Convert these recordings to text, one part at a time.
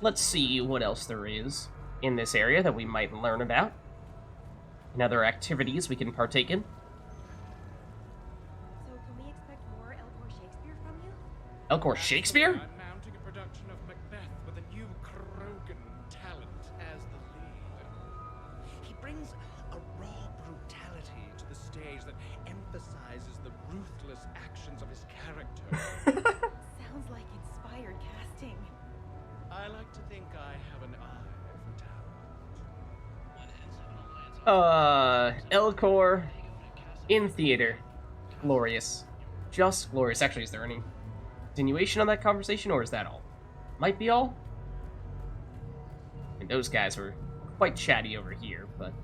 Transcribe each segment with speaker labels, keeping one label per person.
Speaker 1: let's see what else there is in this area that we might learn about. And other activities we can partake in.
Speaker 2: So can we expect more Elcor Shakespeare from you?
Speaker 1: Elcor Shakespeare?
Speaker 3: I'm mounting a production of Macbeth with a new Krogan talent as the lead. He brings a raw brutality to the stage that emphasizes the ruthless actions of his character.
Speaker 2: Sounds like inspired casting.
Speaker 3: I like to think I have an eye for talent.
Speaker 1: Elcor in theater. Glorious. Just glorious. Actually, is there any continuation on that conversation, or is that all? Might be all? And those guys were quite chatty over here, but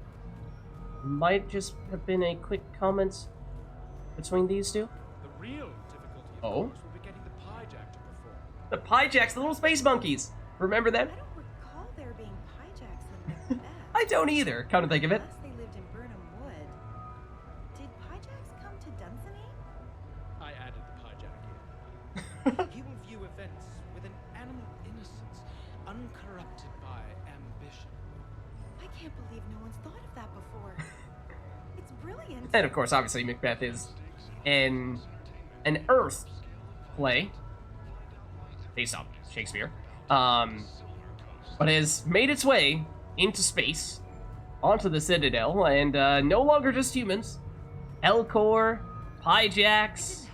Speaker 1: might just have been a quick comment between these two.
Speaker 3: The real difficulty, of
Speaker 1: Oh?
Speaker 3: course, will be getting the Pyjack to perform.
Speaker 1: The Pyjacks, the little space monkeys! Remember them?
Speaker 2: I don't recall there being Pyjacks in Macbeth.
Speaker 1: I don't either, come to think of it.
Speaker 2: Unless they lived in Burnham Wood. Did Pyjacks come to Dunsany?
Speaker 3: I added the Pyjack in. He will view events with an animal innocence, uncorrupted by ambition.
Speaker 2: I can't believe no one's thought of that before. It's brilliant.
Speaker 1: And of course, obviously, Macbeth is an Earth play based on Shakespeare, but has made its way into space, onto the Citadel, and no longer just humans. Elcor, Pyjacks.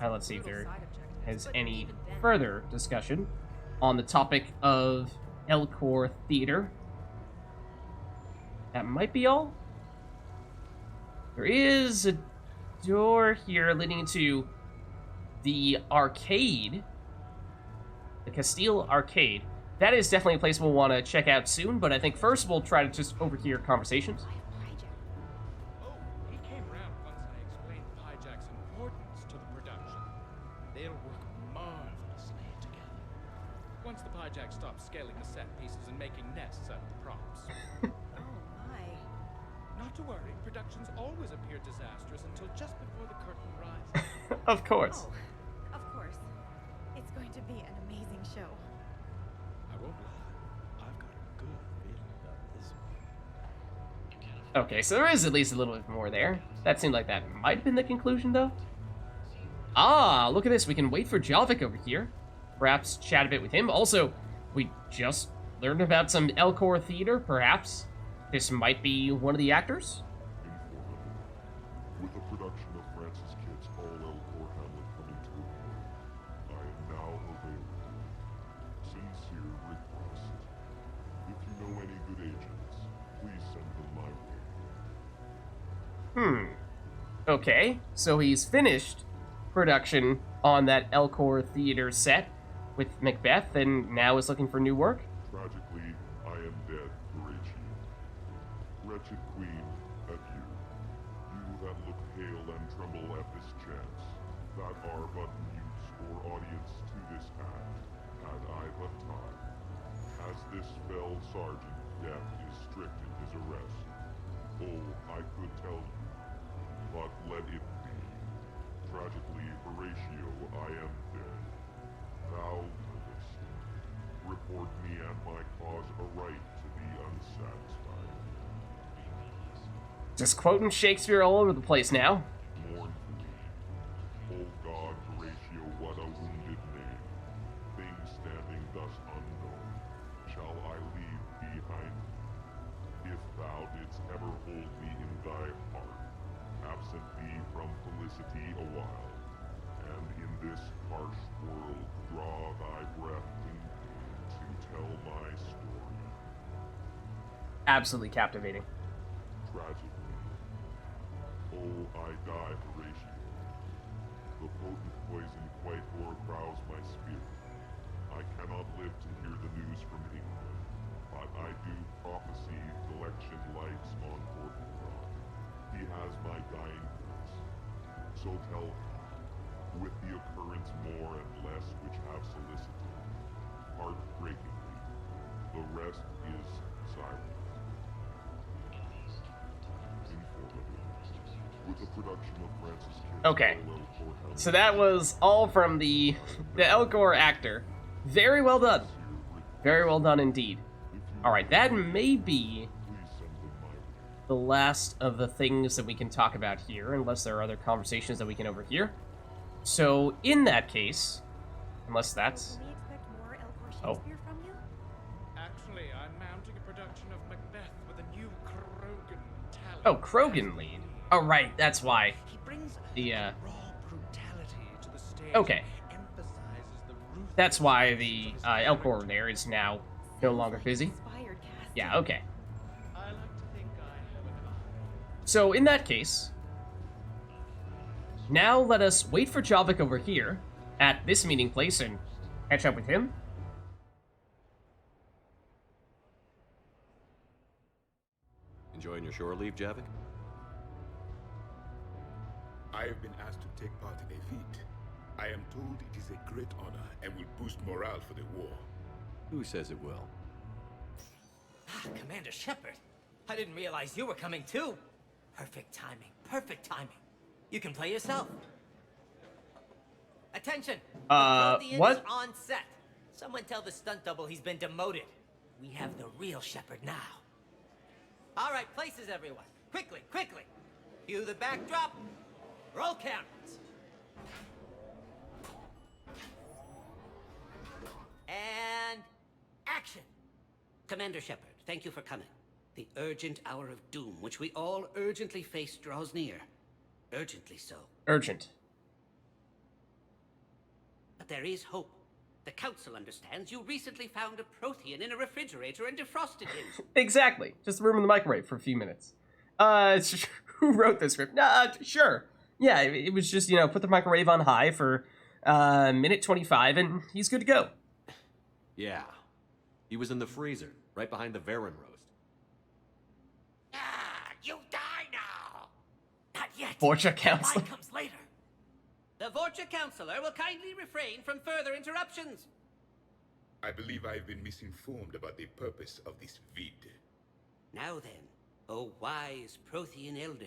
Speaker 1: Let's see if there is any further discussion on the topic of Elcor Theater. That might be all. There is a door here leading to the arcade. The Castile Arcade. That is definitely a place we'll want to check out soon, but I think first we'll try to just overhear conversations.
Speaker 3: Oh, he came around once I explained Pyjack's importance to the production. They'll work marvelously together. Once the Pyjack stops scaling the set pieces and making nests out of the props.
Speaker 2: Oh my.
Speaker 3: Not to worry, productions always appear disastrous until just before the curtain rises.
Speaker 1: Of course.
Speaker 2: Oh, of course. It's going to be an amazing show.
Speaker 3: I won't lie, I've got a good feeling about this one.
Speaker 1: Okay, so there is at least a little bit more there. That seemed like that might have been the conclusion, though. Ah, look at this. We can wait for Javik over here. Perhaps chat a bit with him. Also, we just learned about some Elcor theater, perhaps. This might be one of the actors?
Speaker 4: With the production of Francis Kidd's All Elcor Hamlet coming to a point, I am now available. Sincere request. If you know any good agents, please send them my way.
Speaker 1: Okay, so he's finished production on that Elcor theater set with Macbeth and now is looking for new work?
Speaker 4: Tragically, I am dead, Horatio. Wretched queen, adieu. You that look pale and tremble at this chance, that are but mutes or audience to this act, had I but time. As this fell sergeant, death is strict in his arrest. Oh, I could tell you, but let it be. Tragically, Horatio, I am dead. Thou livest. Report me and my cause aright to be unsatisfied.
Speaker 1: Just quoting Shakespeare all over the place now.
Speaker 4: Mourn for me. O God, Horatio, what a wounded name. Things standing thus unknown, shall I leave behind me? If thou didst ever hold me in thy heart, absent thee from felicity a while, and in this harsh world draw thy breath in pain to tell my story.
Speaker 1: Absolutely captivating.
Speaker 4: Tragically. Oh, I die, Horatio. The potent poison quite o'ercrowds my spirit. I cannot live to hear the news from England, but I do prophesy election lights on Portland. He has my dying voice. So tell him, with the occurrence more and less which have solicited, heartbreakingly, the rest is silence. With the production of Francis Kidd's
Speaker 1: Okay.
Speaker 4: All Elcor Hamlet,
Speaker 1: So that was all from the Elcor actor. Very well done.
Speaker 4: sincere request.
Speaker 1: Very well done indeed. Alright, that may be
Speaker 4: Please send them my way.
Speaker 1: the last of the things that we can talk about here, unless there are other conversations that we can overhear. So, in that case, unless that's...
Speaker 2: Can we expect more Elcor
Speaker 1: Oh.
Speaker 2: Shakespeare from you?
Speaker 3: Actually, I'm mounting a production of Macbeth with a new Krogan talent.
Speaker 1: Oh, Krogan lead. Oh, right, that's why.
Speaker 3: He brings
Speaker 1: The,
Speaker 3: raw brutality to the stage.
Speaker 1: Okay.
Speaker 3: And emphasizes the ruthless
Speaker 1: That's why the
Speaker 3: of his
Speaker 1: Elcor
Speaker 3: character.
Speaker 1: there is now no longer
Speaker 2: Sounds like
Speaker 1: busy.
Speaker 2: inspired casting.
Speaker 1: Yeah, okay.
Speaker 3: I like to think I have an eye.
Speaker 1: So, in that case, now let us wait for Javik over here at this meeting place and catch up with him.
Speaker 5: Enjoying your shore leave, Javik?
Speaker 6: I have been asked to take part in a feat. I am told it is a great honor and will boost morale for the war.
Speaker 5: Who says it will?
Speaker 7: Commander Shepard, I didn't realize you were coming too. Perfect timing, perfect timing. You can play yourself. Attention! The Prothean
Speaker 1: what?
Speaker 7: is on set. Someone tell the stunt double he's been demoted. We have the real Shepard now. All right, places everyone. Quickly, quickly. Cue the backdrop. Roll cameras. And action. Commander Shepard, thank you for coming. The urgent hour of doom, which we all urgently face, draws near. Urgently so.
Speaker 1: Urgent.
Speaker 7: But there is hope. The Council understands you recently found a Prothean in a refrigerator and defrosted him.
Speaker 1: Exactly. Just threw him in the microwave for a few minutes. Who wrote this script? Sure. Yeah, it was just, put the microwave on high for minute 25 and he's good to go.
Speaker 5: Yeah. He was in the freezer, right behind the Varen roast.
Speaker 7: Ah, you die now! Not yet.
Speaker 1: Vorcha Council.
Speaker 7: Mine comes later. The Vorcha Counselor will kindly refrain from further interruptions.
Speaker 6: I believe I have been misinformed about the purpose of this vid.
Speaker 7: Now then, O wise Prothean Elder,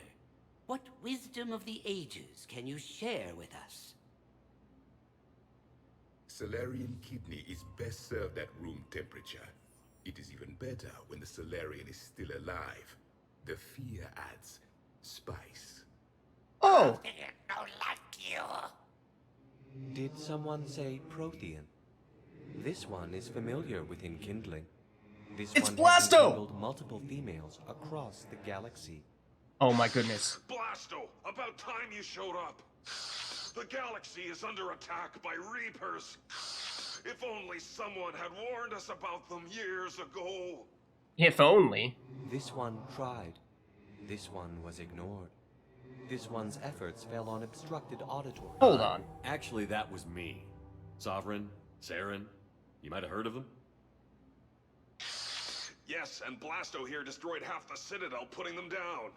Speaker 7: what wisdom of the ages can you share with us?
Speaker 6: Solarian kidney is best served at room temperature. It is even better when the Solarian is still alive. The fear adds spice.
Speaker 1: Oh,
Speaker 8: Did someone say Prothean? This one is familiar with enkindling. This
Speaker 1: It's
Speaker 8: one
Speaker 1: Blasto!
Speaker 8: has enkindled multiple females across the galaxy.
Speaker 1: oh my goodness.
Speaker 4: Blasto, about time you showed up. The galaxy is under attack by Reapers. If only someone had warned us about them years ago.
Speaker 1: If only.
Speaker 8: This one tried. This one was ignored. This one's efforts fell on obstructed auditory.
Speaker 1: Hold on.
Speaker 5: Actually, that was me. Sovereign, Saren, you might have heard of them?
Speaker 4: Yes, and Blasto here destroyed half the Citadel, putting them down.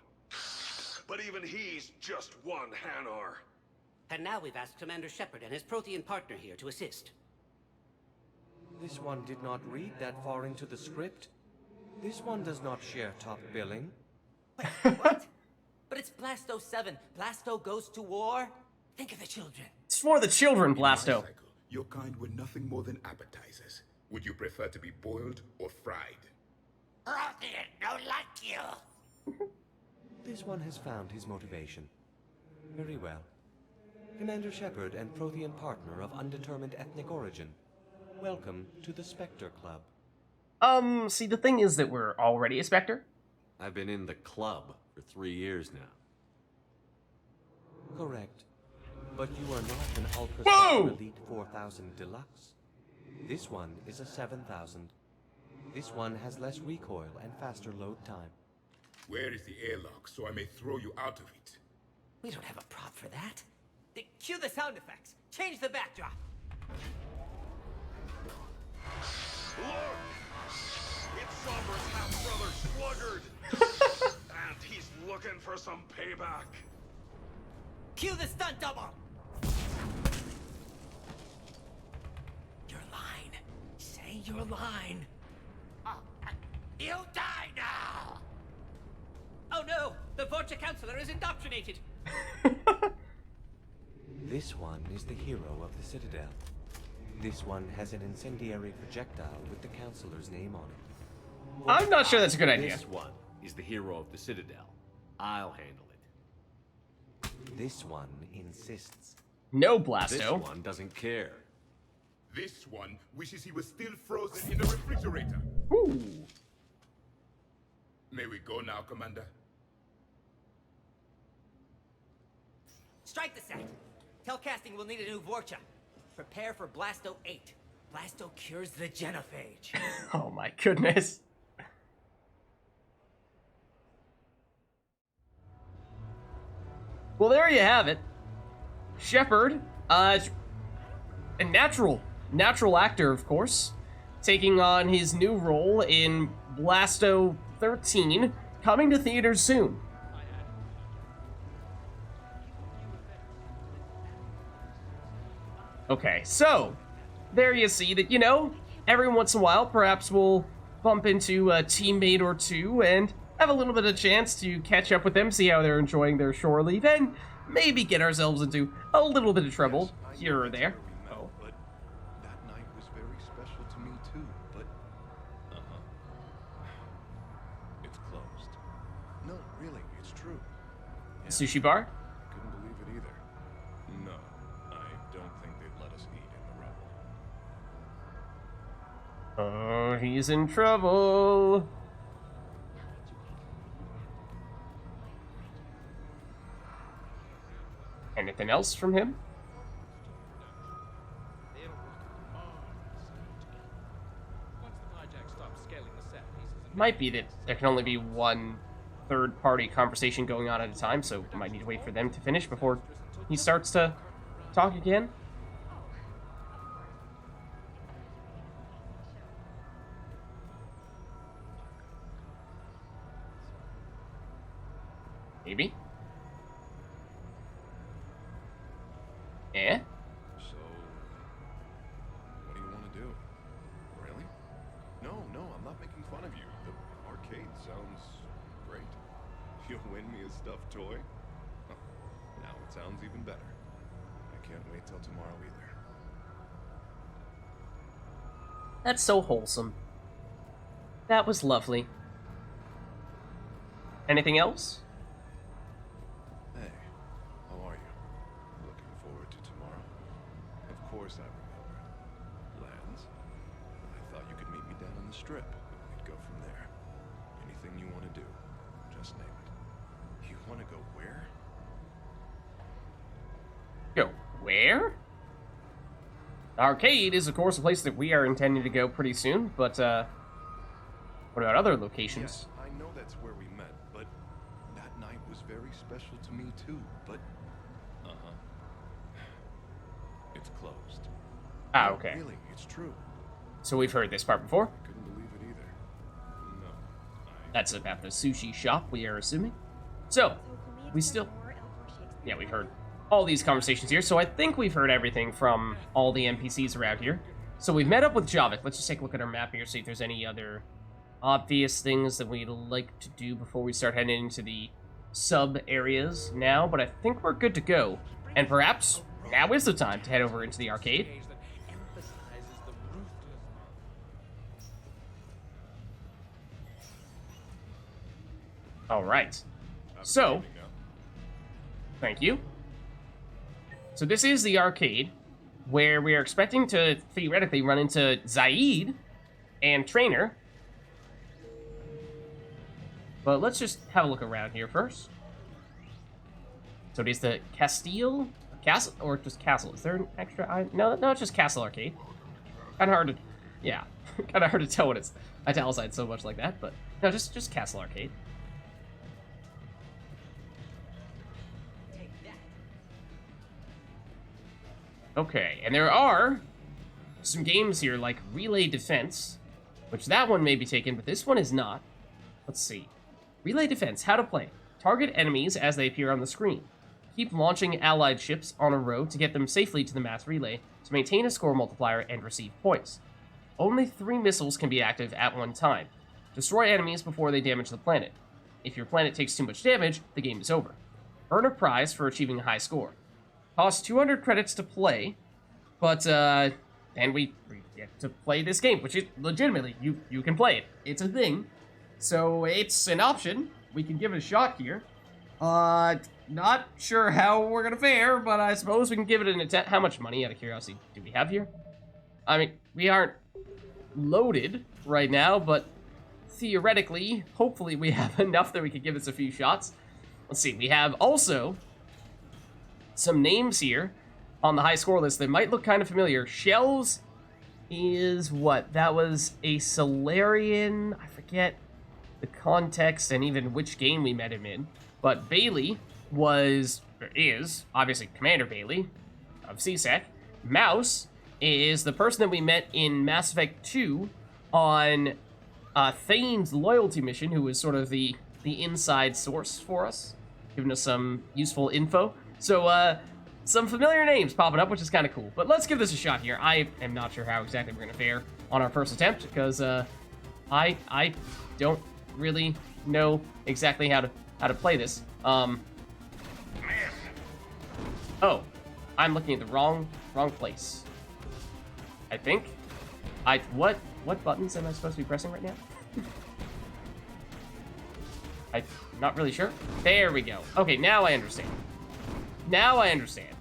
Speaker 4: But even he's just one Hanar.
Speaker 7: And now we've asked Commander Shepard and his Prothean partner here to assist.
Speaker 8: This one did not read that far into the script. This one does not share top billing.
Speaker 7: Wait, what? But it's Blasto 7. Blasto goes to war? Think of the children.
Speaker 1: It's for the children,
Speaker 6: In my
Speaker 1: Blasto.
Speaker 6: cycle, your kind were nothing more than appetizers. Would you prefer to be boiled or fried?
Speaker 7: Prothean, no like you.
Speaker 8: This one has found his motivation. Very well. Commander Shepard and Prothean partner of undetermined ethnic origin. Welcome to the Spectre Club.
Speaker 1: See, the thing is that we're already a Spectre.
Speaker 5: I've been in the club for 3 years now.
Speaker 8: Correct. But you are not an Ultra
Speaker 1: Whoa!
Speaker 8: Spectre Elite 4000 Deluxe. This one is a 7000. This one has less recoil and faster load time.
Speaker 6: Where is the airlock so I may throw you out of it?
Speaker 7: We don't have a prop for that. Cue the sound effects. Change the backdrop.
Speaker 4: Look! It's Sombra's half-brother Sluggard! And he's looking for some payback.
Speaker 7: Cue the stunt double. Your line. Say your line. You die now. Oh no! The Vorcha Counselor is indoctrinated.
Speaker 8: This one is the hero of the Citadel. This one has an incendiary projectile with the Counselor's name on it.
Speaker 1: I'm not sure that's a good idea.
Speaker 5: This one is the hero of the Citadel. I'll handle it.
Speaker 8: This one insists.
Speaker 1: No,
Speaker 5: This
Speaker 1: Blasto.
Speaker 5: one doesn't care.
Speaker 6: This one wishes he was still frozen in the refrigerator.
Speaker 1: Ooh.
Speaker 6: May we go now, Commander?
Speaker 7: Strike the set. Telcasting will need a new Vorcha. Prepare for Blasto 8. Blasto cures the genophage.
Speaker 1: Oh my goodness. Well, there you have it. Shepard, a natural actor, of course, taking on his new role in Blasto 13, coming to theaters soon. Okay, so there you see that, you know, every once in a while, perhaps we'll bump into a teammate or two and have a little bit of chance to catch up with them, see how they're enjoying their shore leave, and maybe get ourselves into a little bit of trouble here or there. Oh.
Speaker 9: But that night was very special to me too. But it's closed. No, really, it's true.
Speaker 1: Sushi bar?
Speaker 9: Couldn't believe it either. No, I don't think they'd let us eat in the Rebel.
Speaker 1: Oh, he's in trouble. Anything else from him? Might be that there can only be one third-party conversation going on at a time, so we might need to wait for them to finish before he starts to talk again. Maybe. Eh?
Speaker 9: So, what do you want to do? Really? No, I'm not making fun of you. The arcade sounds great. You'll win me a stuffed toy? Huh. Now it sounds even better. I can't wait till tomorrow either.
Speaker 1: That's so wholesome. That was lovely. Anything else?
Speaker 9: Hey, how are you? Looking forward to tomorrow? Of course I remember. Lands? I thought you could meet me down on the strip. We'd go from there. Anything you want to do, just name it. You want to go where?
Speaker 1: Go where? The arcade is, of course, a place that we are intending to go pretty soon, but, what about other locations?
Speaker 9: Yes, I know that's where we met, but that night was very special to me too, but... It's closed.
Speaker 1: Ah,
Speaker 9: No,
Speaker 1: okay.
Speaker 9: Really, it's true.
Speaker 1: So we've heard this part before.
Speaker 9: I couldn't believe it either. No,
Speaker 1: That's about the sushi shop, we are assuming. So,
Speaker 2: So can
Speaker 1: we
Speaker 2: expect
Speaker 1: still...
Speaker 2: more L4 Shakespeare
Speaker 1: Yeah, we've
Speaker 2: films?
Speaker 1: heard all these conversations here, so I think we've heard everything from all the NPCs around here. So we've met up with Javik. Let's just take a look at our map here, see if there's any other obvious things that we'd like to do before we start heading into the sub-areas now, but I think we're good to go. And perhaps now is the time to head over into the arcade.
Speaker 3: Stage that emphasizes the ruthless.
Speaker 1: Alright. So, thank you. So this is the arcade, where we are expecting to theoretically run into Zaid and Trainer. But let's just have a look around here first. So it is the Castle, or just Castle. Is there an extra? No, it's just Castle Arcade. Kind of hard to, yeah, kind of hard to tell when it's italicized so much like that. But no, just Castle Arcade.
Speaker 7: Take that.
Speaker 1: Okay, and there are some games here like Relay Defense, which that one may be taken, but this one is not. Let's see. Relay Defense, how to play. Target enemies as they appear on the screen. Keep launching allied ships on a row to get them safely to the mass relay to maintain a score multiplier and receive points. Only 3 missiles can be active at one time. Destroy enemies before they damage the planet. If your planet takes too much damage, the game is over. Earn a prize for achieving a high score. Costs 200 credits to play, but and we get to play this game, which is legitimately, you can play it. It's a thing. So it's an option. We can give it a shot here. Not sure how we're gonna fare, but I suppose we can give it an attempt. How much money, out of curiosity, do we have here? I mean, we aren't loaded right now, but theoretically, hopefully we have enough that we could give this a few shots. Let's see, we have also some names here on the high score list that might look kind of familiar. Shells is what? That was a Solarian. I forget the context and even which game we met him in. But Bailey is obviously Commander Bailey of CSEC. Mouse is the person that we met in Mass Effect 2 on Thane's loyalty mission, who was sort of the inside source for us, giving us some useful info. So, some familiar names popping up, which is kind of cool. But let's give this a shot here. I am not sure how exactly we're going to fare on our first attempt, because I don't really know exactly how to play this. Oh, I'm looking at the wrong place. I think. What buttons am I supposed to be pressing right now? I'm not really sure. There we go. Okay, now I understand. Now I understand.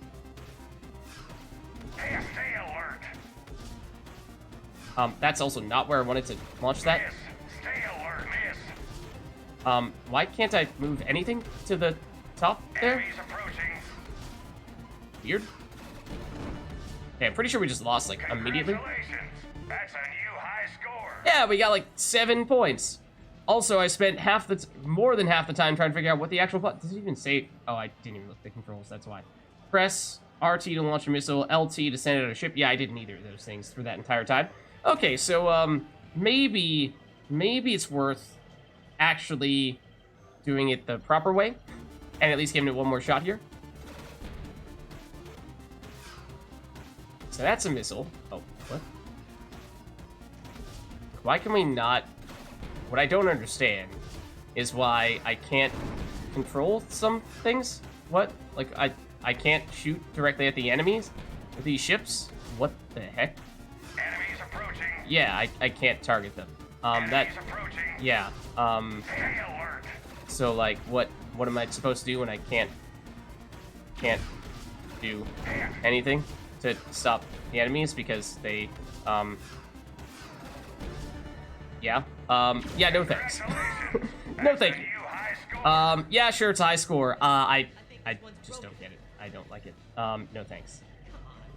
Speaker 10: Hey, stay alert.
Speaker 1: That's also not where I wanted to launch that.
Speaker 10: Miss, stay alert, miss.
Speaker 1: Why can't I move anything to the top there?
Speaker 10: Enemies approaching.
Speaker 1: Weird. Okay, I'm pretty sure we just lost, like, immediately.
Speaker 10: Congratulations. That's a new high score.
Speaker 1: Yeah, we got, like, 7 points. Also, I spent more than half the time trying to figure out what the actual button... Does it even say... Oh, I didn't even look at the controls, that's why. Press RT to launch a missile, LT to send it on a ship. Yeah, I did neither of those things for that entire time. Okay, so, maybe it's worth actually doing it the proper way, and at least giving it one more shot here. So that's a missile. Oh, what? Why can we not... What I don't understand is why I can't control some things. What? Like, I can't shoot directly at the enemies with these ships? What the heck?
Speaker 10: Enemies approaching.
Speaker 1: Yeah, I can't target them.
Speaker 10: Enemies approaching.
Speaker 1: Yeah,
Speaker 10: Stay alert.
Speaker 1: so, like, what am I supposed to do when I can't do anything to stop the enemies because they, yeah, no thanks. No thank you. Yeah, sure, it's a high score. I just don't get it. I don't like it. No thanks.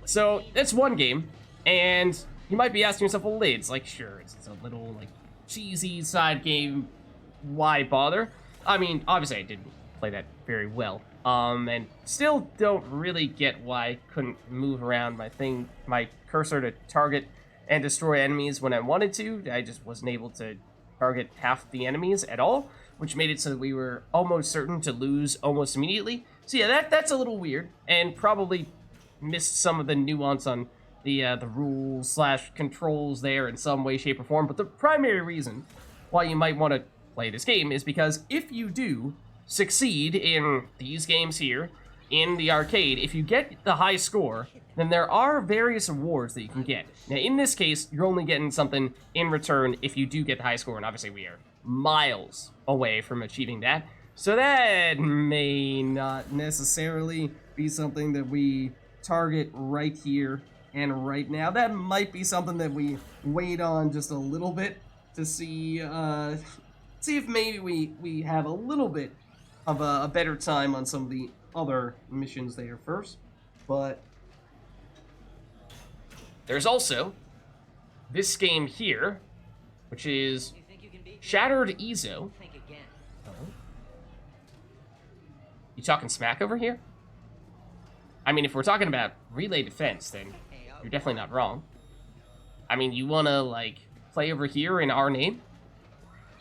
Speaker 1: So, it's one game, and you might be asking yourself, well, Lids, like, sure, it's a little, like, cheesy side game. Why bother? I mean, obviously I didn't play that very well. And still don't really get why I couldn't move around my cursor to target and destroy enemies when I wanted to. I just wasn't able to target half the enemies at all, which made it so that we were almost certain to lose almost immediately. So yeah, that's a little weird, and probably missed some of the nuance on the rules / controls there in some way, shape, or form. But the primary reason why you might want to play this game is because if you do succeed in these games here in the arcade, if you get the high score, then there are various awards that you can get. Now, in this case, you're only getting something in return if you do get the high score, and obviously we are miles away from achieving that. So that may not necessarily be something that we target right here and right now. That might be something that we wait on just a little bit to see if maybe we have a little bit of a better time on some of the other missions there first. But there's also this game here, which is Shattered Ezo. You talking smack over here? I mean, if we're talking about relay defense, then you're definitely not wrong. I mean, you wanna, like, play over here in our name?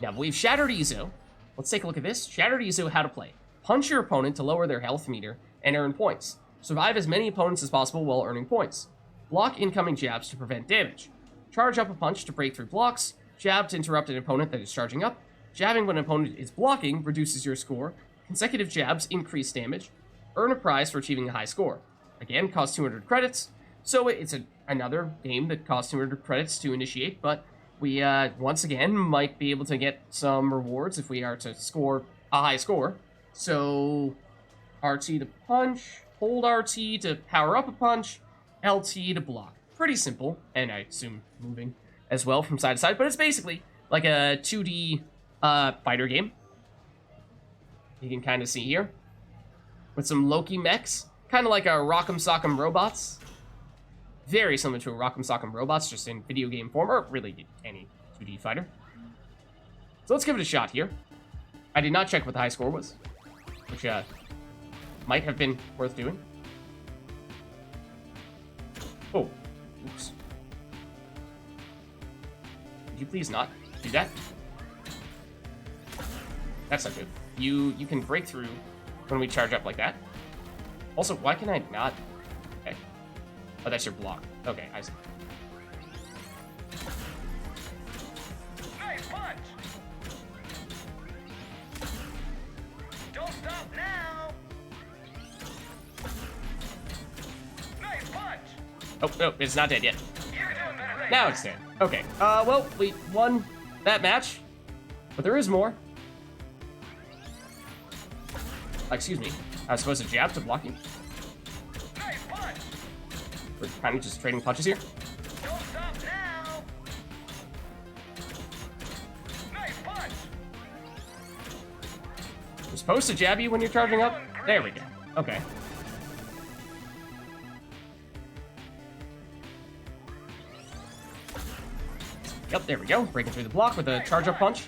Speaker 1: Now, we've Shattered Ezo. Let's take a look at this. Shattered Ezo, how to play. Punch your opponent to lower their health meter and earn points. Survive as many opponents as possible while earning points. Block incoming jabs to prevent damage. Charge up a punch to break through blocks. Jab to interrupt an opponent that is charging up. Jabbing when an opponent is blocking reduces your score. Consecutive jabs increase damage. Earn a prize for achieving a high score. Again, cost 200 credits. So it's another game that costs 200 credits to initiate, but we once again might be able to get some rewards if we are to score a high score. So RT to punch, hold RT to power up a punch, LT to block. Pretty simple, and I assume moving as well from side to side, but it's basically like a 2D fighter game. You can kind of see here with some Loki mechs, kind of like a Rock'em Sock'em Robots. Very similar to a Rock'em Sock'em Robots, just in video game form, or really any 2D fighter. So let's give it a shot here. I did not check what the high score was, which might have been worth doing. Oh, oops. Could you please not do that? That's not good. You can break through when we charge up like that. Also, why can I not? Okay. Oh, that's your block. Okay, I see.
Speaker 10: Nice punch! Don't stop now! Nice punch!
Speaker 1: Oh, no, it's not dead yet.
Speaker 10: You're doing better than
Speaker 1: Now it's dead. Okay. Well, we won that match, but there is more. Excuse me. I was supposed to jab to block you.
Speaker 10: Nice punch!
Speaker 1: We're kind of just trading punches here.
Speaker 10: Don't stop now! Nice punch!
Speaker 1: We're supposed to jab you when you're charging up. There we go. Okay. Yep, there we go. Breaking through the block with a charge up punch.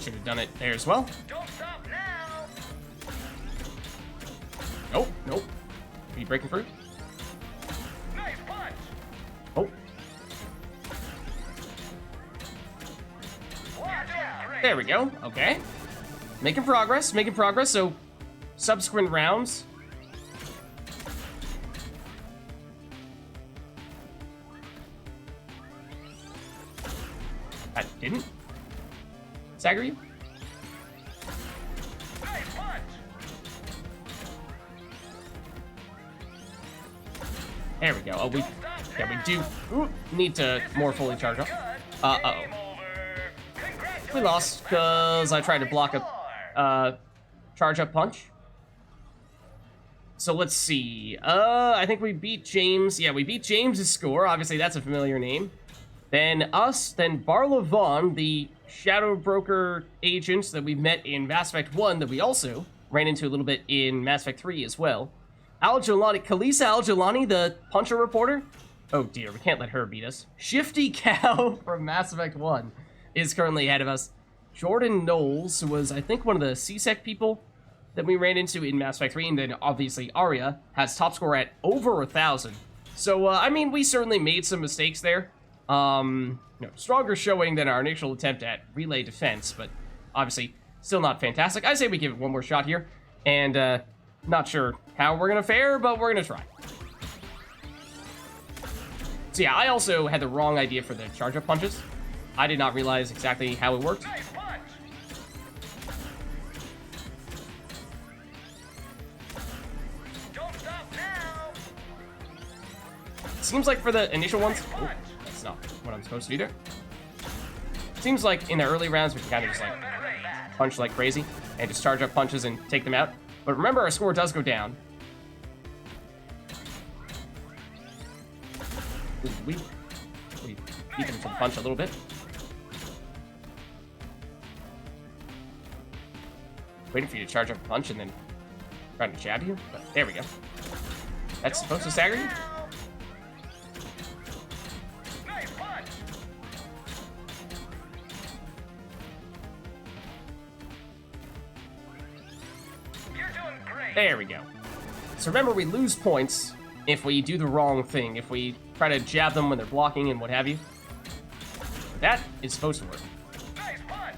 Speaker 1: Should have done it there as well.
Speaker 10: Don't stop now!
Speaker 1: Nope, nope. Are you breaking through?
Speaker 10: Nice punch!
Speaker 1: Oh,
Speaker 10: You're doing great!
Speaker 1: there we go. Okay. Making progress, making progress. So, subsequent rounds. That didn't stagger you?
Speaker 10: Nice punch!
Speaker 1: There we go. Oh, we do need to more fully charge up. Uh-oh. We lost because I tried to block a charge up punch. So let's see. I think we beat James. Yeah, we beat James's score. Obviously, that's a familiar name. Then us, then Barlow Vaughn, the Shadow Broker agents that we met in Mass Effect 1 that we also ran into a little bit in Mass Effect 3 as well. Al-Jolani, Kalisa Al-Jolani, the Puncher reporter. Oh dear, we can't let her beat us. Shifty Cow from Mass Effect 1 is currently ahead of us. Jordan Knowles, who was, I think, one of the C-Sec people that we ran into in Mass Effect 3, and then obviously Arya has top score at over 1,000. So, I mean, we certainly made some mistakes there. Stronger showing than our initial attempt at relay defense, but obviously still not fantastic. I say we give it one more shot here, and not sure how we're gonna fare, but we're gonna try. So yeah, I also had the wrong idea for the charge-up punches. I did not realize exactly how it worked.
Speaker 10: Nice punch! Don't stop now!
Speaker 1: Seems like for the initial ones, oh, that's not what I'm supposed to do there. Seems like in the early rounds we can kind of just like punch like crazy and just charge up punches and take them out. But remember, our score does go down. Ooh, we beat them to the punch a little bit. Waiting for you to charge up a punch and then trying to jab you. But there we go. That's supposed to stagger you?
Speaker 10: Nice punch! You're doing great!
Speaker 1: There we go. So remember, we lose points if we do the wrong thing, if we try to jab them when they're blocking and what have you. That is supposed to work.
Speaker 10: Nice punch!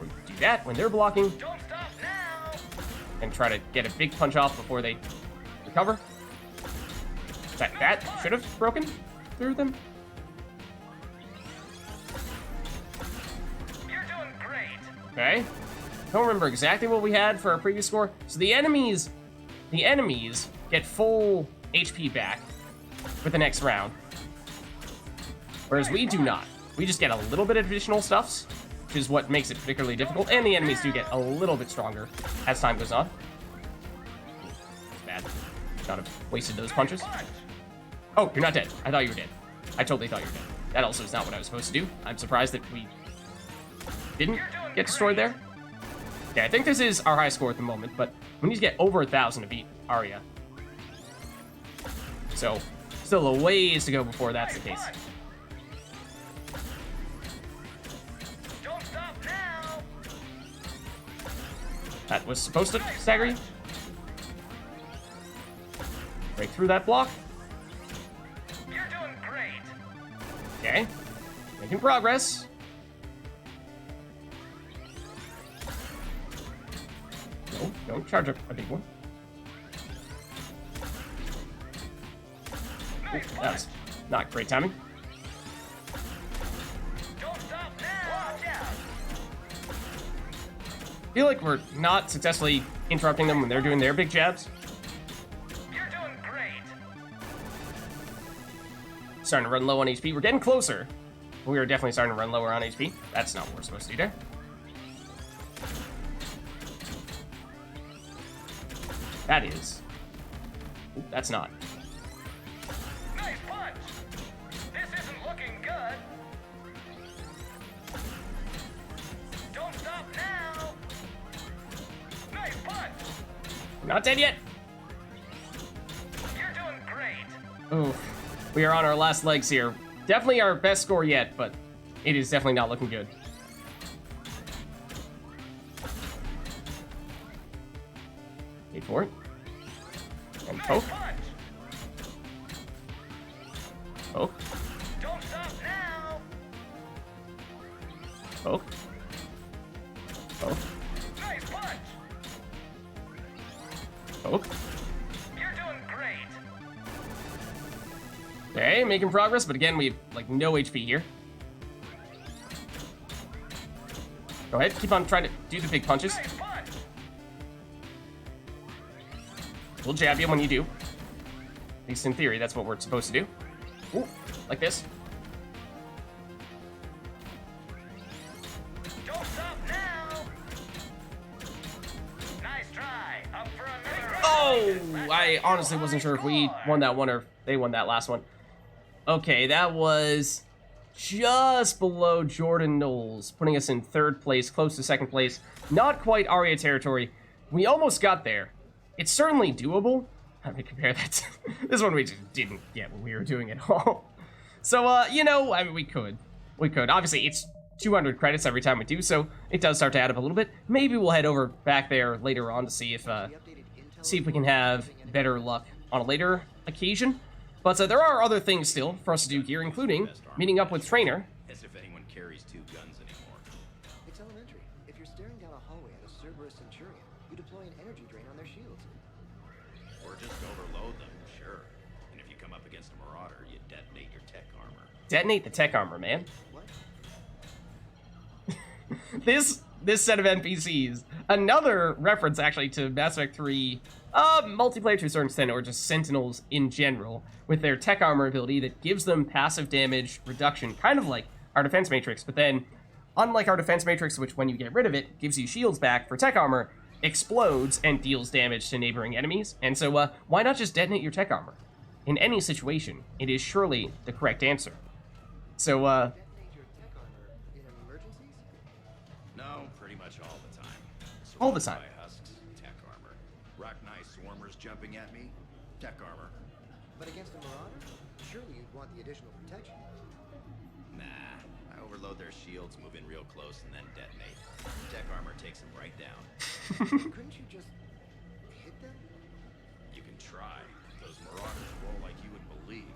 Speaker 1: We do that when they're blocking
Speaker 10: Don't stop now!
Speaker 1: and try to get a big punch off before they recover. That should have broken through them.
Speaker 10: You're doing great!
Speaker 1: Okay. Don't remember exactly what we had for our previous score. So the enemies the enemies get full HP back for the next round, whereas we do not. We just get a little bit of additional stuffs, which is what makes it particularly difficult, and the enemies do get a little bit stronger as time goes on. Bad. Not have wasted those punches. Oh, you're not dead. I thought you were dead. I totally thought you were dead. That also is not what I was supposed to do. I'm surprised that we didn't get destroyed there. Okay, I think this is our high score at the moment, but we need to get over 1,000 to beat Arya. So, still a ways to go before that's the case.
Speaker 10: Don't stop now.
Speaker 1: That was supposed to stagger you. Break through that block.
Speaker 10: You're doing great.
Speaker 1: Okay, making progress. No, don't charge up a big one. Ooh, that was not great timing.
Speaker 10: Don't stop now. Watch out.
Speaker 1: I feel like we're not successfully interrupting them when they're doing their big jabs.
Speaker 10: You're doing great.
Speaker 1: Starting to run low on HP. We're getting closer. We are definitely starting to run lower on HP. That's not what we're supposed to do there. That is. Ooh, that's not.
Speaker 10: Nice punch. This isn't looking good. Don't stop now. Nice punch.
Speaker 1: We're not dead yet.
Speaker 10: You're doing great.
Speaker 1: Ooh, we are on our last legs here. Definitely our best score yet, but it is definitely not looking good. Wait for it. And poke. Poke.
Speaker 10: Don't stop now.
Speaker 1: Poke. Poke.
Speaker 10: Nice punch.
Speaker 1: Poke.
Speaker 10: You're doing great.
Speaker 1: Okay, making progress, but again, we have like no HP here. Go ahead, keep on trying to do the big punches.
Speaker 10: Nice punch.
Speaker 1: We'll jab you when you do. At least in theory, that's what we're supposed to do. Ooh, like this.
Speaker 10: Don't stop now. Nice try. Up for another.
Speaker 1: Oh, I honestly wasn't sure if we won that one or if they won that last one. Okay, that was just below Jordan Knowles, putting us in 3rd place, close to 2nd place. Not quite Arya territory. We almost got there. It's certainly doable. Let me compare that to this one we just didn't get when we were doing it all. So, you know, I mean, we could. Obviously, it's 200 credits every time we do, so it does start to add up a little bit. Maybe we'll head over back there later on to see if we can have better luck on a later occasion. But there are other things still for us to do here, including meeting up with Trainer.
Speaker 5: As if anyone carries 2 guns anymore.
Speaker 11: It's elementary. If you're staring down a hallway at a Cerberus Centurion, you deploy an energy drain on their shields.
Speaker 5: Or just overload them, sure. And if you come up against a marauder, you detonate your tech armor.
Speaker 1: Detonate the tech armor, man. This set of NPCs, another reference actually to Mass Effect 3 multiplayer to a certain extent, or just Sentinels in general, with their tech armor ability that gives them passive damage reduction, kind of like our defense matrix, but then, unlike our defense matrix, which when you get rid of it, gives you shields back, for tech armor, explodes and deals damage to neighboring enemies. And so, why not just detonate your tech armor? In any situation, it is surely the correct answer. So,
Speaker 11: Detonate your tech armor in emergencies?
Speaker 5: No, pretty much all the time.
Speaker 1: All the time.
Speaker 5: Surrounded by husks, tech armor. Rock Knight swarmers jumping at me, tech armor.
Speaker 11: But against a marauder? Surely you'd want the additional protection.
Speaker 5: Nah, I overload their shields, move in real close, and then detonate. Tech armor takes them right down.
Speaker 11: Couldn't you just hit them?
Speaker 5: You can try. Those marauders roll like you would believe.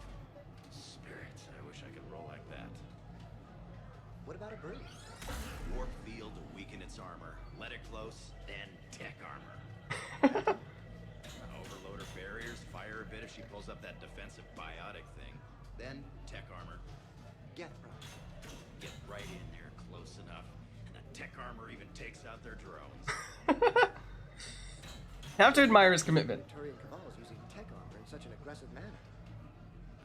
Speaker 5: Spirits, I wish I could roll like that.
Speaker 11: What about a bird?
Speaker 5: Warp field to weaken its armor. Let it close, then tech armor. Overloader barriers, fire a bit if she pulls up that defensive biotic thing. Then tech armor.
Speaker 11: Get from.
Speaker 5: Get right in there close enough. And the tech armor even takes out their drones.
Speaker 1: Have to admire his commitment.
Speaker 11: Turian Cabals using tech armor in such an aggressive manner.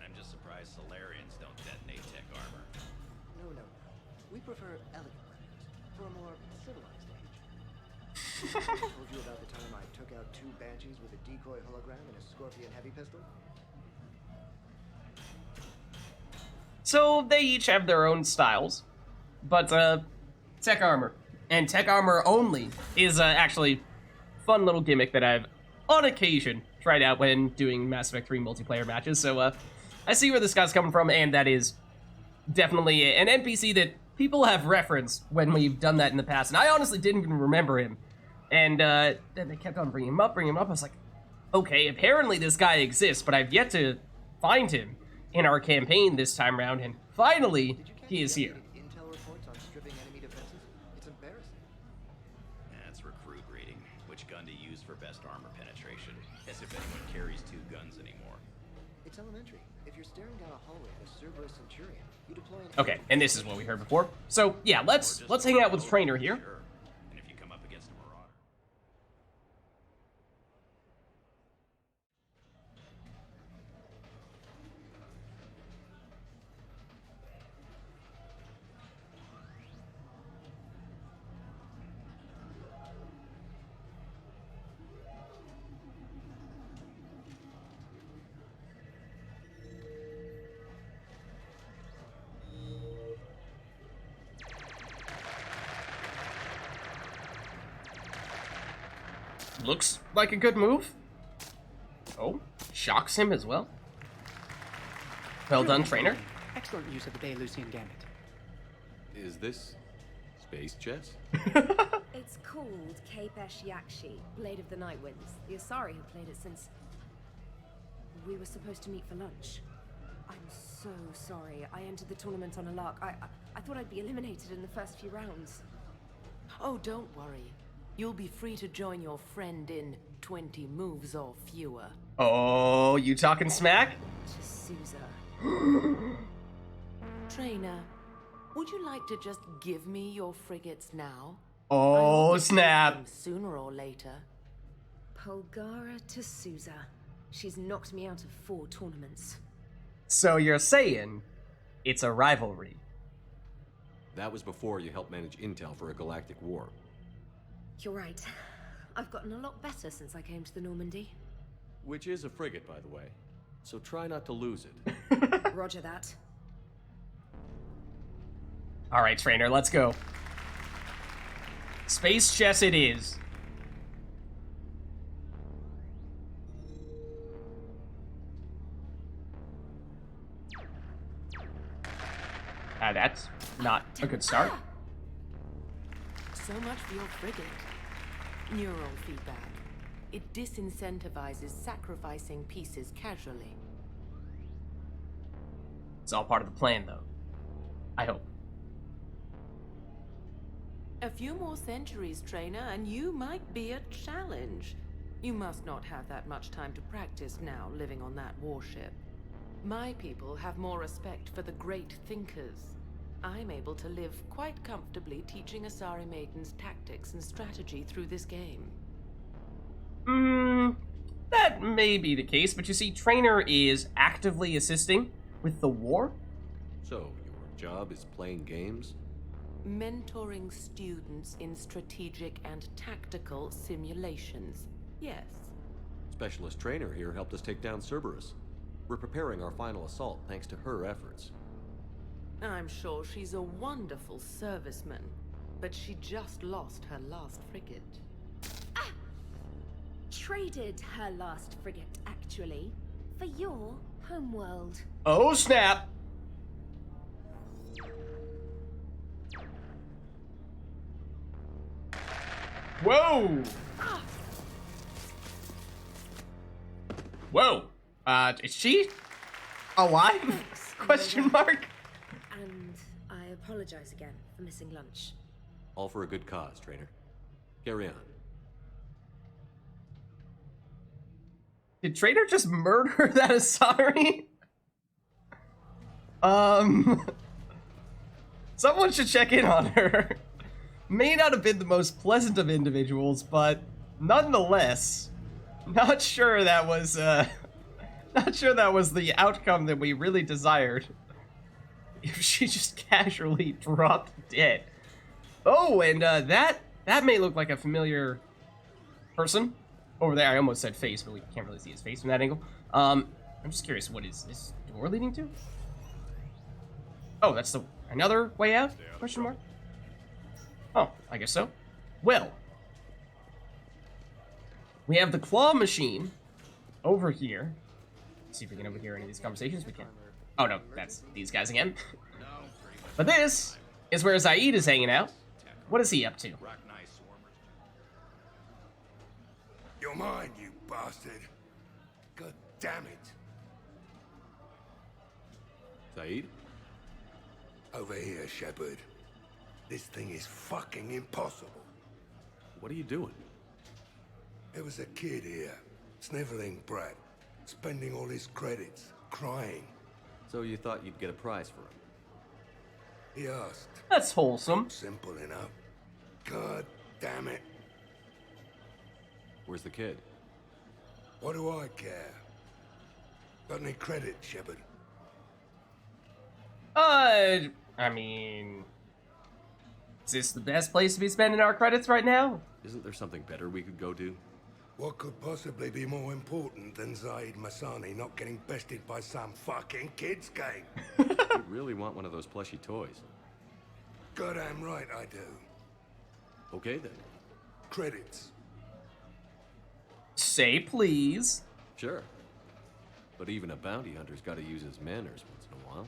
Speaker 5: I'm just surprised Solarians don't detonate tech armor.
Speaker 11: No. We prefer elegant weapons for a more civilized age. I told you about the time I took out 2 banshees with a decoy hologram and a scorpion heavy pistol?
Speaker 1: So they each have their own styles, but tech armor and tech armor only is actually fun little gimmick that I've on occasion tried out when doing Mass Effect 3 multiplayer matches. So I see where this guy's coming from, and that is definitely an NPC that people have referenced when we've done that in the past, and I honestly didn't even remember him. And then they kept on bringing him up. I was like, okay, apparently this guy exists, but I've yet to find him in our campaign this time around, and finally, he is here.
Speaker 11: Intel reports on stripping enemy defenses? It's embarrassing.
Speaker 5: That's recruit reading. Which gun to use for best armor penetration. As if anyone carries 2 guns anymore.
Speaker 11: It's elementary. If you're staring down a hallway at a Cerberus Centurion, you deploy an...
Speaker 1: Okay, and this is what we heard before. So yeah, let's hang out with Trainer here.
Speaker 5: Sure. And if you come up against a marauder.
Speaker 1: Looks like a good move. Oh, shocks him as well. Well done, Trainer.
Speaker 12: Excellent use of the Belarusian gambit.
Speaker 8: Is this space chess?
Speaker 13: It's called Kapesh Yakshi, Blade of the Night Winds. The Asari have played it since we were supposed to meet for lunch. I'm so sorry. I entered the tournament on a lark. I thought I'd be eliminated in the first few rounds.
Speaker 14: Oh, don't worry. You'll be free to join your friend in 20 moves or fewer.
Speaker 1: Oh, you talking smack?
Speaker 14: To Sousa. Trainer, would you like to just give me your frigates now?
Speaker 1: Oh, snap.
Speaker 14: Sooner or later.
Speaker 13: Polgara to Sousa. She's knocked me out of 4 tournaments.
Speaker 1: So you're saying it's a rivalry?
Speaker 8: That was before you helped manage intel for a galactic war.
Speaker 13: You're right. I've gotten a lot better since I came to the Normandy.
Speaker 8: Which is a frigate, by the way. So try not to lose it.
Speaker 13: Roger that.
Speaker 1: All right, Trainer, let's go. Space chess it is. That's not a good start.
Speaker 14: So much for your frigate. Neural feedback. It disincentivizes sacrificing pieces casually.
Speaker 1: It's all part of the plan, though. I hope.
Speaker 14: A few more centuries, Trainer, and you might be a challenge. You must not have that much time to practice now, living on that warship. My people have more respect for the great thinkers. I'm able to live quite comfortably teaching Asari maidens tactics and strategy through this game.
Speaker 1: That may be the case, but you see, Trainer is actively assisting with the war.
Speaker 8: So, your job is playing games?
Speaker 14: Mentoring students in strategic and tactical simulations. Yes.
Speaker 8: Specialist Trainer here helped us take down Cerberus. We're preparing our final assault thanks to her efforts.
Speaker 14: I'm sure she's a wonderful serviceman, but she just lost her last frigate.
Speaker 13: Ah! Traded her last frigate, actually, for your homeworld.
Speaker 1: Oh, snap! Whoa! Whoa! Is she alive? Question mark?
Speaker 13: And I apologize again for missing lunch.
Speaker 8: All for a good cause, Trainer. Carry on.
Speaker 1: Did Trainer just murder that Asari? Someone should check in on her. May not have been the most pleasant of individuals, but nonetheless, Not sure that was, not sure that was the outcome that we really desired. If she just casually dropped dead. Oh, and that may look like a familiar person over there. I almost said face, but we can't really see his face from that angle. I'm just curious, what is this door leading to? Oh, that's another way out? Question mark. Oh, I guess so. Well, we have the claw machine over here. Let's see if we can overhear any of these conversations. We can. Oh no, that's these guys again. But this is where Zaid is hanging out. What is he up to?
Speaker 6: You're mine, you bastard. God damn it.
Speaker 9: Zaid?
Speaker 6: Over here, Shepard. This thing is fucking impossible.
Speaker 9: What are you doing?
Speaker 6: There was a kid here, sniveling brat, spending all his credits, crying.
Speaker 8: So you thought you'd get a prize for him?
Speaker 6: He asked.
Speaker 1: That's wholesome.
Speaker 6: Simple enough. God damn it.
Speaker 8: Where's the kid?
Speaker 6: What do I care? Got any credit, Shepard?
Speaker 1: I mean, is this the best place to be spending our credits right now?
Speaker 8: Isn't there something better we could go do?
Speaker 6: What could possibly be more important than Zaid Masani not getting bested by some fucking kids game?
Speaker 8: You really want one of those plushy toys?
Speaker 6: Goddamn right I do.
Speaker 8: Okay then.
Speaker 6: Credits.
Speaker 1: Say please.
Speaker 8: Sure. But even a bounty hunter's got to use his manners once in a while.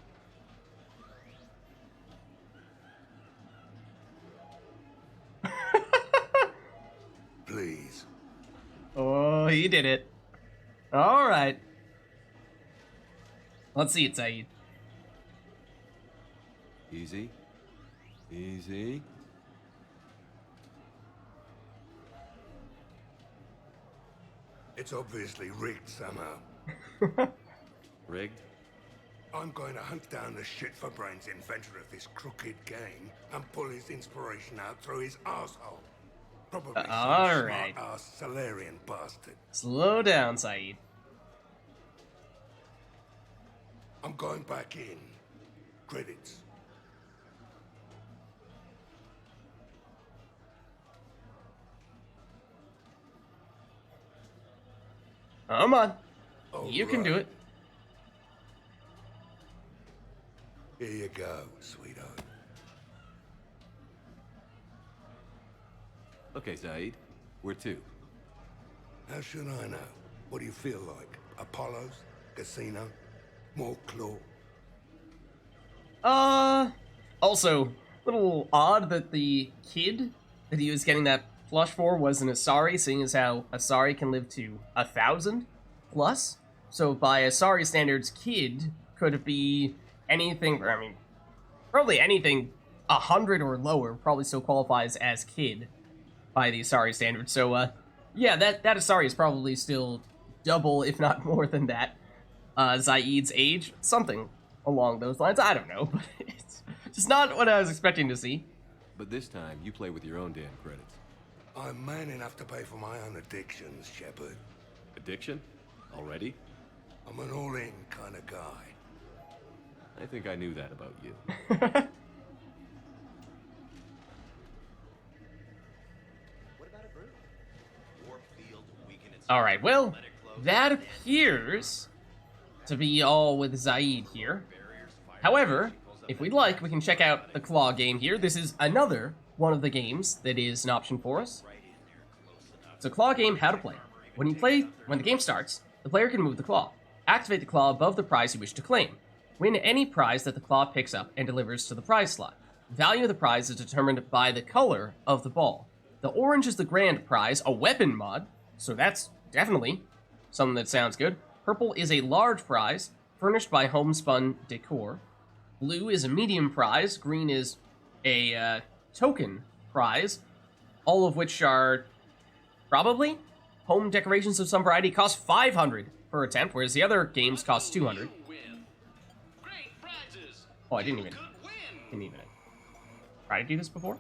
Speaker 6: Please.
Speaker 1: Oh, he did it. All right. Let's see it, Zaid.
Speaker 8: Easy. Easy.
Speaker 6: It's obviously rigged somehow.
Speaker 8: Rigged?
Speaker 6: I'm going to hunt down the shit-for-brains inventor of this crooked game and pull his inspiration out through his asshole. Probably some
Speaker 1: Alright.
Speaker 6: smart-ass Salarian bastard.
Speaker 1: Slow down, Zaid.
Speaker 6: I'm going back in. Credits.
Speaker 1: Come on.
Speaker 6: All
Speaker 1: You can do
Speaker 6: right.
Speaker 1: it.
Speaker 6: Here you go, sweetheart.
Speaker 8: Okay, Zaid. Where to?
Speaker 6: How should I know? What do you feel like? Apollo's? Casino? More claw?
Speaker 1: Also, a little odd that the kid that he was getting that plush for was an Asari, seeing as how Asari can live to 1,000 plus. So by Asari standards, kid could be anything, I mean, probably anything 100 or lower probably still qualifies as kid by the Asari standards. So, yeah, that Asari is probably still double, if not more than that, Zaid's age. Something along those lines. I don't know, but it's just not what I was expecting to see.
Speaker 8: But this time, you play with your own damn credits.
Speaker 6: I'm man enough to pay for my own addictions, Shepard.
Speaker 8: Addiction? Already?
Speaker 6: I'm an all-in kind of guy.
Speaker 8: I think I knew that about you.
Speaker 1: Alright, well, that appears to be all with Zaid here. However, if we'd like, we can check out the Claw game here. This is another one of the games that is an option for us. It's a Claw game, how to play. When the game starts, the player can move the Claw. Activate the Claw above the prize you wish to claim. Win any prize that the Claw picks up and delivers to the prize slot. The value of the prize is determined by the color of the ball. The orange is the grand prize, a weapon mod, so that's definitely something that sounds good. Purple is a large prize, furnished by homespun decor. Blue is a medium prize. Green is a token prize, all of which are probably home decorations of some variety. Cost 500 per attempt, whereas the other games cost 200. Oh, I didn't even try to do this before.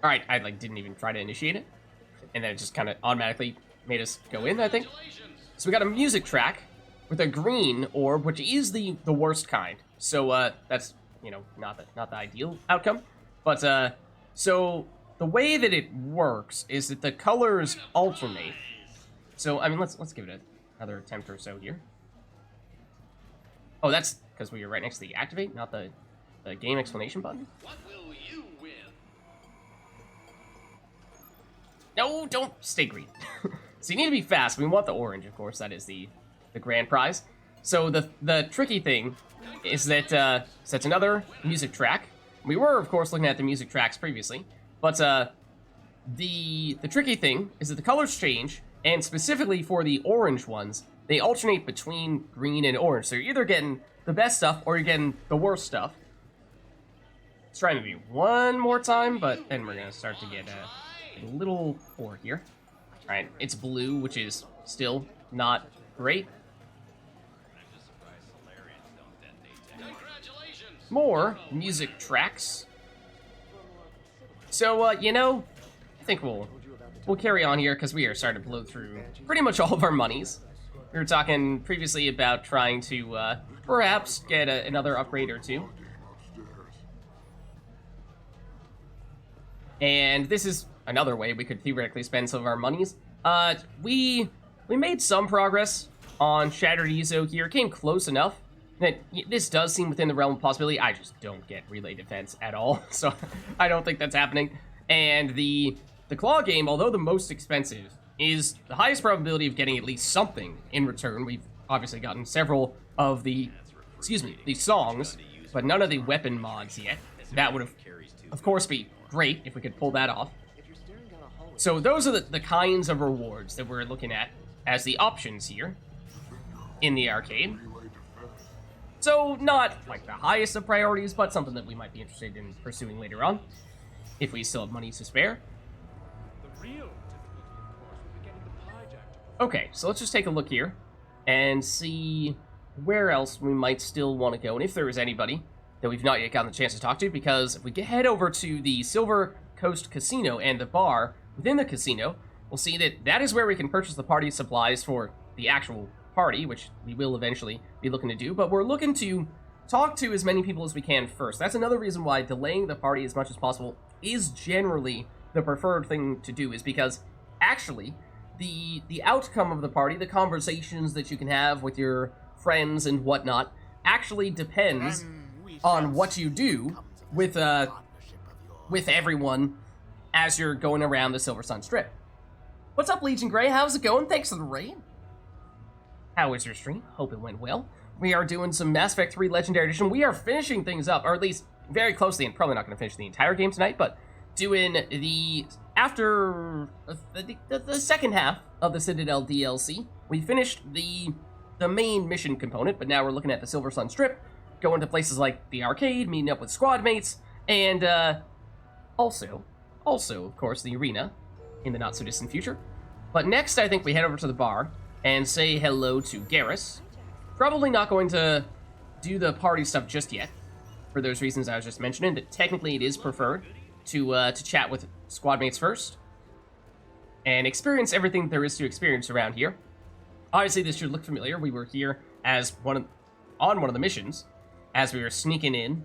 Speaker 1: All right, I didn't even try to initiate it. and then it just kind of automatically made us go in, I think. So we got a music track with a green orb, which is the worst kind. So that's, you know, not the ideal outcome. But so the way that it works is that the colors alternate. So I mean, let's give it another attempt or so here. Oh, that's because we were right next to the activate, not the game explanation button.
Speaker 10: What will you win?
Speaker 1: No, don't stay green. So you need to be fast. We want the orange, of course. That is the grand prize. So the tricky thing is that so it's another music track. We were, of course, looking at the music tracks previously, but the tricky thing is that the colors change, and specifically for the orange ones, they alternate between green and orange. So you're either getting the best stuff or you're getting the worst stuff. Let's try maybe one more time, but then we're gonna start to get a little poor here. All right, it's blue, which is still not great. More music tracks. So, you know, I think we'll carry on here because we are starting to blow through pretty much all of our monies. We were talking previously about trying to perhaps get another upgrade or two. And this is another way we could theoretically spend some of our monies. We made some progress on Shattered Ezo here. Came close enough that this does seem within the realm of possibility. I just don't get relay defense at all, so I don't think that's happening. And the claw game, although the most expensive, is the highest probability of getting at least something in return. We've obviously gotten several of the songs, but none of the weapon mods yet. That would of course, be great if we could pull that off. So those are the kinds of rewards that we're looking at as the options here in the arcade. So not like the highest of priorities, but something that we might be interested in pursuing later on, if we still have money to spare. Okay, so let's just take a look here and see where else we might still want to go, and if there is anybody that we've not yet gotten the chance to talk to, because if we head over to the Silver Coast Casino and the bar within the casino, we'll see that that is where we can purchase the party supplies for the actual party, which we will eventually be looking to do, but we're looking to talk to as many people as we can first. That's another reason why delaying the party as much as possible is generally the preferred thing to do, is because actually the outcome of the party, the conversations that you can have with your friends and whatnot, actually depends on what you do with everyone as you're going around the Silver Sun Strip. What's up, Legion Grey? How's it going? Thanks for the raid. How was your stream? Hope it went well. We are doing some Mass Effect 3 Legendary Edition. We are finishing things up, or at least very closely, and probably not going to finish the entire game tonight, but doing after the second half of the Citadel DLC. We finished the main mission component, but now we're looking at the Silver Sun Strip, going to places like the arcade, meeting up with squad mates, and also, of course, the arena in the not-so-distant future. But next, I think we head over to the bar and say hello to Garrus. Probably not going to do the party stuff just yet, for those reasons I was just mentioning, that technically it is preferred to chat with squad mates first, and experience everything there is to experience around here. Obviously, this should look familiar. We were here as on one of the missions, as we were sneaking in.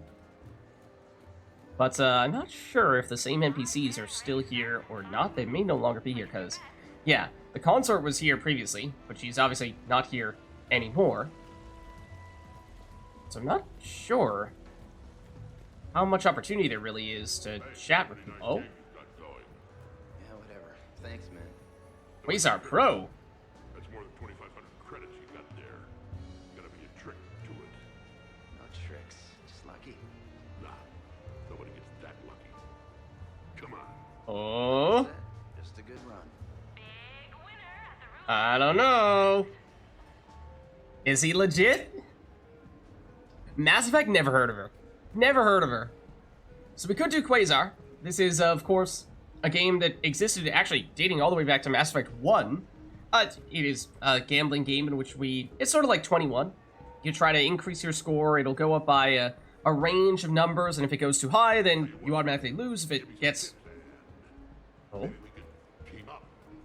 Speaker 1: But I'm not sure if the same NPCs are still here or not. They may no longer be here, because, yeah, the consort was here previously, but she's obviously not here anymore. So I'm not sure how much opportunity there really is to chat with people. Oh?
Speaker 5: Yeah, whatever. Thanks, man.
Speaker 1: Quasar Pro.
Speaker 4: That's more than 2,500 credits you got there. Gotta be a trick to it.
Speaker 5: No tricks. Just lucky.
Speaker 4: Nah, nobody gets that lucky. Come on.
Speaker 1: Oh?
Speaker 5: Just a good run.
Speaker 1: I don't know. Is he legit? Mass Effect? Never heard of her. Never heard of her. So we could do Quasar. This is, of course, a game that existed actually dating all the way back to Mass Effect 1. It is a gambling game in which it's sort of like 21. You try to increase your score, it'll go up by a range of numbers, and if it goes too high, then you automatically lose. If it gets... Oh?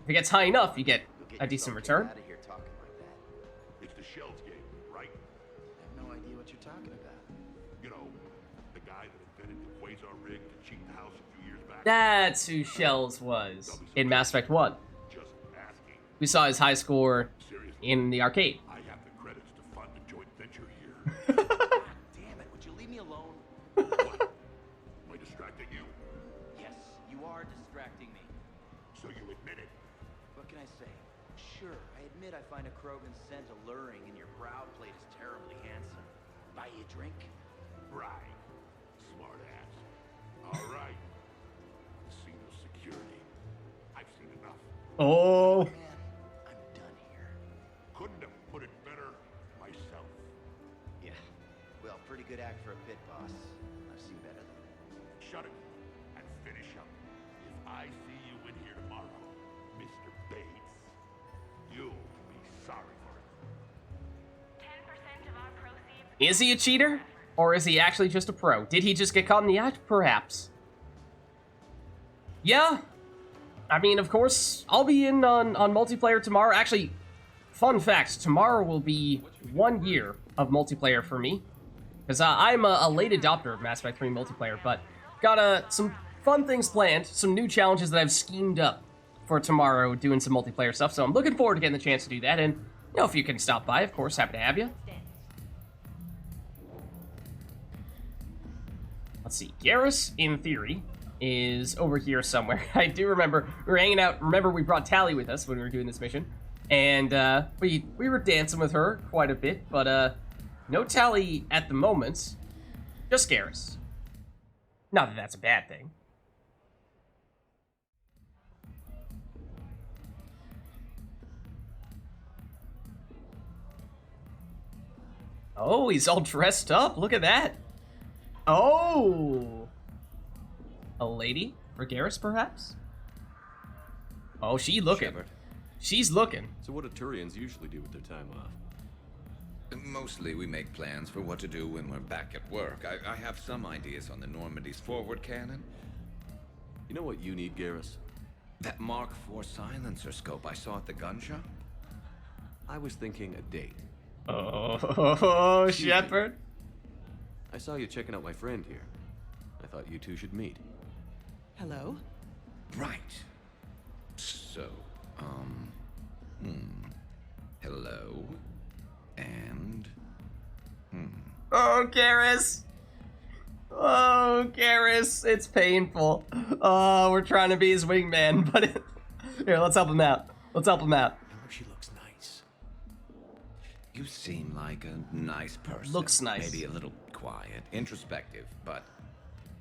Speaker 1: If it gets high enough, you get a decent return.
Speaker 5: Out of here talking like that.
Speaker 4: It's the Shells game, right?
Speaker 5: I have no idea what you're talking about.
Speaker 4: You know, the guy that invented the Quasar rig to cheat the house a few years back.
Speaker 1: That's who Shells was in Mass Effect 1.
Speaker 4: Just asking.
Speaker 1: We saw his high score
Speaker 4: Seriously,
Speaker 1: in the arcade.
Speaker 4: I have the credits to fund a joint venture here.
Speaker 5: Damn it, would you leave me alone?
Speaker 4: What? Am I distracting you?
Speaker 5: Yes, you are distracting me.
Speaker 4: So you admit it?
Speaker 5: What can I say? Sure, I admit I find a Krogan scent alluring and your brow plate is terribly handsome. Buy you a drink?
Speaker 4: Right. Smart ass. All right. Casino security. I've seen enough.
Speaker 1: Oh.
Speaker 5: Man, I'm done here.
Speaker 4: Couldn't have put it better myself.
Speaker 5: Yeah, well, pretty good act for a pit boss. I've seen better than that.
Speaker 4: Shut it and finish up. If I see you in here tomorrow, Mr. Bates, you'll be sorry for it.
Speaker 10: 10% of our proceeds.
Speaker 1: Is he a cheater? Or is he actually just a pro? Did he just get caught in the act? Perhaps. Yeah. I mean, of course, I'll be in on multiplayer tomorrow. Actually, fun fact, tomorrow will be 1 year of multiplayer for me. Because I'm a late adopter of Mass Effect 3 multiplayer, but got some fun things planned, some new challenges that I've schemed up for tomorrow doing some multiplayer stuff, so I'm looking forward to getting the chance to do that, and, you know, if you can stop by, of course, happy to have you. Let's see, Garrus, in theory, is over here somewhere. I do remember, we were hanging out, remember we brought Tally with us when we were doing this mission, and we were dancing with her quite a bit, but no Tally at the moment, just Garrus. Not that that's a bad thing. Oh, he's all dressed up. Look at that. Oh. A lady for Garrus, perhaps? Oh, she looking.
Speaker 15: Shepard.
Speaker 1: She's looking.
Speaker 15: So what do Turians usually do with their time off?
Speaker 16: Mostly we make plans for what to do when we're back at work. I have some ideas on the Normandy's forward cannon.
Speaker 15: You know what you need, Garrus?
Speaker 16: That Mark IV silencer scope I saw at the gun shop?
Speaker 15: I was thinking a date.
Speaker 1: Oh, Shepard.
Speaker 15: I saw you checking out my friend here. I thought you two should meet.
Speaker 17: Hello?
Speaker 16: Right. So, hello. And,
Speaker 1: Oh, Garrus. Oh, Garrus. It's painful. Oh, we're trying to be his wingman, but here, let's help him out. Let's help him out.
Speaker 15: She looks nice.
Speaker 16: You seem like a nice person.
Speaker 1: Looks nice.
Speaker 16: Maybe a little quiet, introspective, but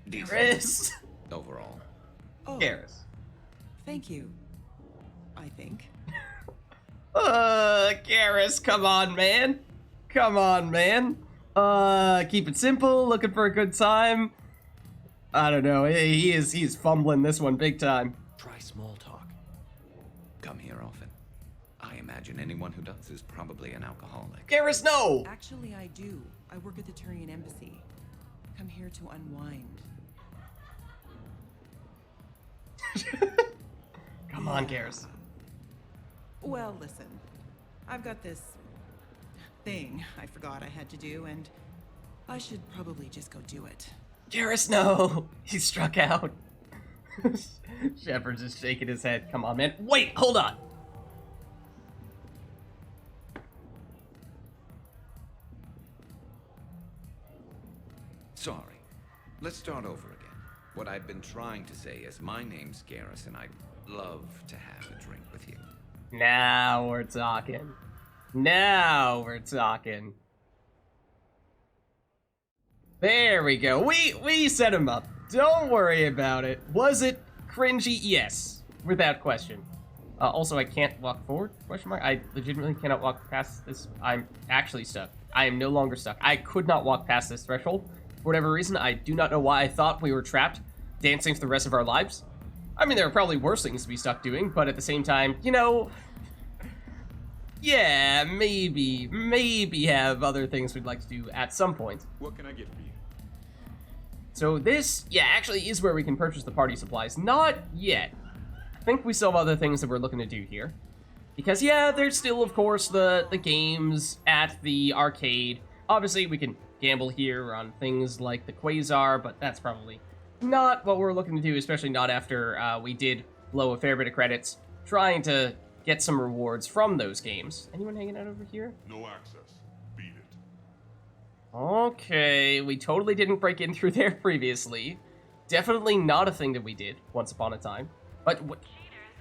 Speaker 16: decent.
Speaker 1: Garrus.
Speaker 16: Overall.
Speaker 17: Oh,
Speaker 1: Garrus.
Speaker 17: thank you. I think.
Speaker 1: Garrus, come on, man. Come on, man. Keep it simple, looking for a good time. I don't know, he's fumbling this one big time.
Speaker 15: Try small talk.
Speaker 16: Come here often. I imagine anyone who does is probably an alcoholic.
Speaker 1: Garrus, no!
Speaker 17: Actually, I do. I work at the Turian embassy. Come here to unwind.
Speaker 1: Come on, Garrus.
Speaker 17: Well, listen. I've got this thing I forgot I had to do, and I should probably just go do it.
Speaker 1: Garrus, no! He struck out. Shepard's just shaking his head. Come on, man. Wait, hold on.
Speaker 16: Sorry. Let's start over again. What I've been trying to say is my name's Garrus and I'd love to have a drink with you.
Speaker 1: Now we're talking. Now we're talking. There we go. We set him up. Don't worry about it. Was it cringy? Yes, without question. Also, I can't walk forward? Question mark. I legitimately cannot walk past this. I'm actually stuck. I am no longer stuck. I could not walk past this threshold. For whatever reason, I do not know why I thought we were trapped, dancing for the rest of our lives. I mean, there are probably worse things to be stuck doing, but at the same time, you know, yeah, maybe have other things we'd like to do at some point.
Speaker 9: What can I get for you?
Speaker 1: So this, yeah, actually is where we can purchase the party supplies. Not yet. think we still have other things that we're looking to do here. Because, yeah, there's still, of course, the games at the arcade. Obviously, we can gamble here on things like the Quasar, but that's probably not what we're looking to do, especially not after we did blow a fair bit of credits trying to get some rewards from those games. Anyone hanging out over here?
Speaker 4: No access. Beat it.
Speaker 1: Okay, we totally didn't break in through there previously. Definitely not a thing that we did once upon a time. But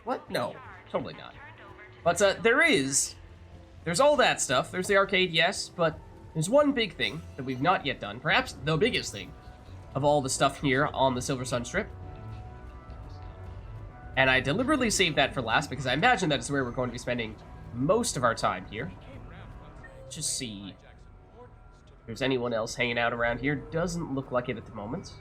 Speaker 1: what? No, totally not. But there's all that stuff. There's the arcade, yes, but there's one big thing that we've not yet done. Perhaps the biggest thing of all the stuff here on the Silver Sun Strip. And I deliberately saved that for last because I imagine that is where we're going to be spending most of our time here. Just see if there's anyone else hanging out around here. Doesn't look like it at the moment.